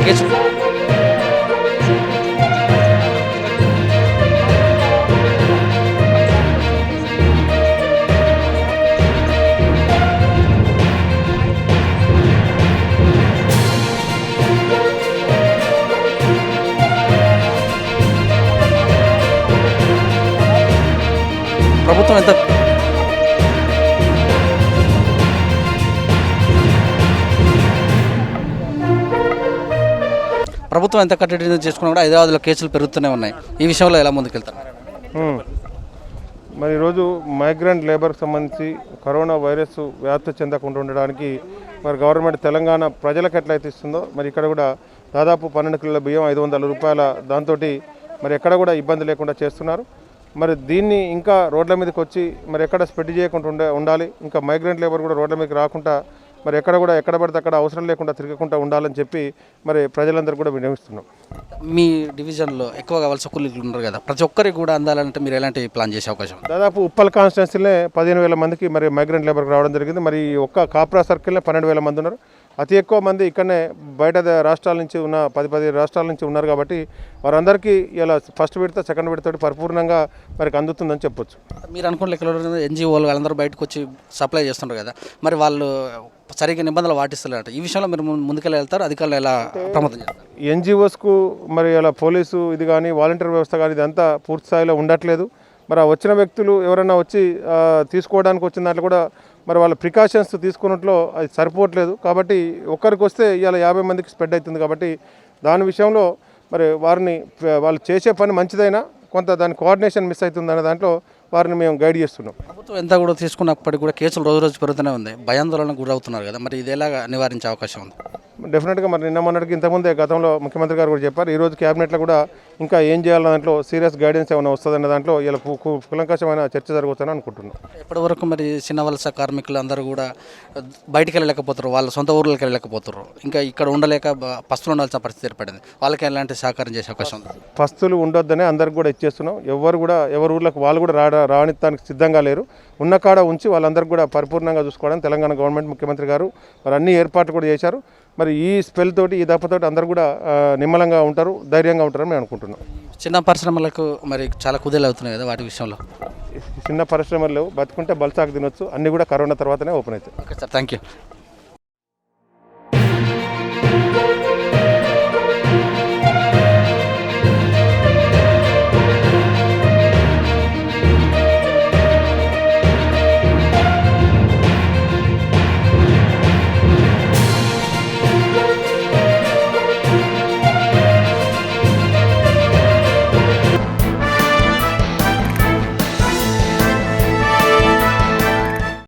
కేసులు ప్రభుత్వం ఎంత ప్రభుత్వం ఎంత కట్టడి చేసుకున్నా కూడా హైదరాబాద్లో కేసులు పెరుగుతూనే ఉన్నాయి. ఈ విషయంలో ఎలా ముందుకెళ్తారు? మరి ఈరోజు మైగ్రెంట్ లేబర్కి సంబంధించి కరోనా వైరస్ వ్యాప్తి చెందకుండా ఉండడానికి మరి గవర్నమెంట్ తెలంగాణ ప్రజలకు ఎట్లయితే ఇస్తుందో మరి ఇక్కడ కూడా దాదాపు 12 కిలోల బియ్యం 500 రూపాయల దాంతో మరి ఎక్కడ కూడా ఇబ్బంది లేకుండా చేస్తున్నారు. మరి దీన్ని ఇంకా రోడ్ల మీదకి వచ్చి మరి ఎక్కడ స్ప్రెడ్ చేయకుండా ఉండాలి. ఇంకా మైగ్రెంట్ లేబర్ కూడా రోడ్ల మీదకి రాకుండా మరి ఎక్కడ పడితే అక్కడ అవసరం లేకుండా తిరగకుండా ఉండాలని చెప్పి మరి ప్రజలందరూ కూడా వినియోగిస్తున్నాం. మీ డివిజన్లో ఎక్కువగా వలస కూలీలు ఉన్నారు కదా, ప్రతి ఒక్కరికి కూడా అందాలంటే మీరు ఎలాంటి ప్లాన్ చేసే అవకాశం? దాదాపు ఉప్పల్ కాన్స్టిట్యున్సీలే 15,000 మందికి మరి మైగ్రెంట్ లేబర్కి రావడం జరిగింది. మరి ఒక్క కాప్రా సర్కిల్నే 12,000 మంది ఉన్నారు. అతి ఎక్కువ మంది ఇక్కడనే బయట రాష్ట్రాల నుంచి ఉన్న 10 రాష్ట్రాల నుంచి ఉన్నారు కాబట్టి వారందరికీ ఇలా ఫస్ట్ విడత సెకండ్ విడత పరిపూర్ణంగా మరి అందుతుందని చెప్పొచ్చు. మీరు అనుకున్న లెక్కలో ఎన్జిఓలు వాళ్ళందరూ బయటకు వచ్చి సప్లై చేస్తుంటారు కదా, మరి వాళ్ళు సరిగ్గా నిబంధనలు పాటిస్తలేరట. ఈ విషయంలో మీరు ముందుకెళ్ళి వెళ్తారు, అధికారులు ఎలా ప్రమోదం చేస్తారు? ఎన్జిఓస్కు మరి ఇలా పోలీసు ఇది కానీ వాలంటీర్ వ్యవస్థ కానీ ఇదంతా పూర్తి స్థాయిలో ఉండట్లేదు. మరి ఆ వచ్చిన వ్యక్తులు ఎవరైనా వచ్చి తీసుకోవడానికి వచ్చిన దాంట్లో కూడా మరి వాళ్ళ ప్రికాషన్స్ తీసుకున్నట్లో అది సరిపోవట్లేదు. కాబట్టి ఒక్కరికి వస్తే ఇవాళ 50 మందికి స్ప్రెడ్ అవుతుంది. కాబట్టి దాని విషయంలో మరి వాళ్ళు చేసే పని మంచిదైనా కొంత దాని కోఆర్డినేషన్ మిస్ అవుతుంది అనే దాంట్లో వారిని మేము గైడ్ చేస్తున్నాం. ప్రభుత్వం ఎంత కూడా తీసుకున్నప్పటికీ కూడా కేసులు రోజు పెరుగుతూనే ఉంది, భయాందోళనకు గురవుతున్నారు కదా, మరి ఇది ఎలా నివారించే అవకాశం ఉంది? డెఫినెట్గా మరి నిన్న మొన్నటికి ఇంతకుముందే గతంలో ముఖ్యమంత్రి గారు కూడా చెప్పారు. ఈరోజు క్యాబినెట్లో కూడా ఇంకా ఏం చేయాలన్న దాంట్లో సీరియస్ గైడెన్స్ ఏమైనా వస్తుందన్న దాంట్లో ఇలా కులంకషమైన చర్చ జరుగుతుందని అనుకుంటున్నాం. ఇప్పటి వరకు మరి చిన్న వలస కార్మికులు అందరూ కూడా బయటికి వెళ్ళలేకపోతారు, వాళ్ళ సొంత ఊర్లోకి వెళ్ళలేకపోతారు, ఇంకా ఇక్కడ ఉండలేక పస్తులు ఉండాల్సిన పరిస్థితి ఏర్పడింది. వాళ్ళకి ఎలాంటి సహకారం చేసే అవకాశం ఉంది? పస్తులు ఉండొద్దనే అందరికి కూడా ఇచ్చేస్తున్నాం. ఎవరి ఊర్లకు వాళ్ళు కూడా రావడానికి సిద్ధంగా లేరు. ఉన్న కాడ ఉంచి వాళ్ళందరికీ కూడా పరిపూర్ణంగా చూసుకోవడానికి తెలంగాణ గవర్నమెంట్ ముఖ్యమంత్రి గారు మరి అన్ని ఏర్పాట్లు కూడా చేశారు. మరి ఈ స్పెల్ తోటి ఈ దెబ్బతోటి అందరూ కూడా నిమ్మలంగా ఉంటారు, ధైర్యంగా ఉంటారని మేము అనుకుంటున్నాం. చిన్న పరిశ్రమలకు మరి చాలా కుదేలు అవుతున్నాయి కదా, వాటి విషయంలో? చిన్న పరిశ్రమలు బతుకుంటే బల్సాకు తినొచ్చు, అన్నీ కూడా కరోనా తర్వాతనే ఓపెన్ అవుతాయి. Okay sir, thank you.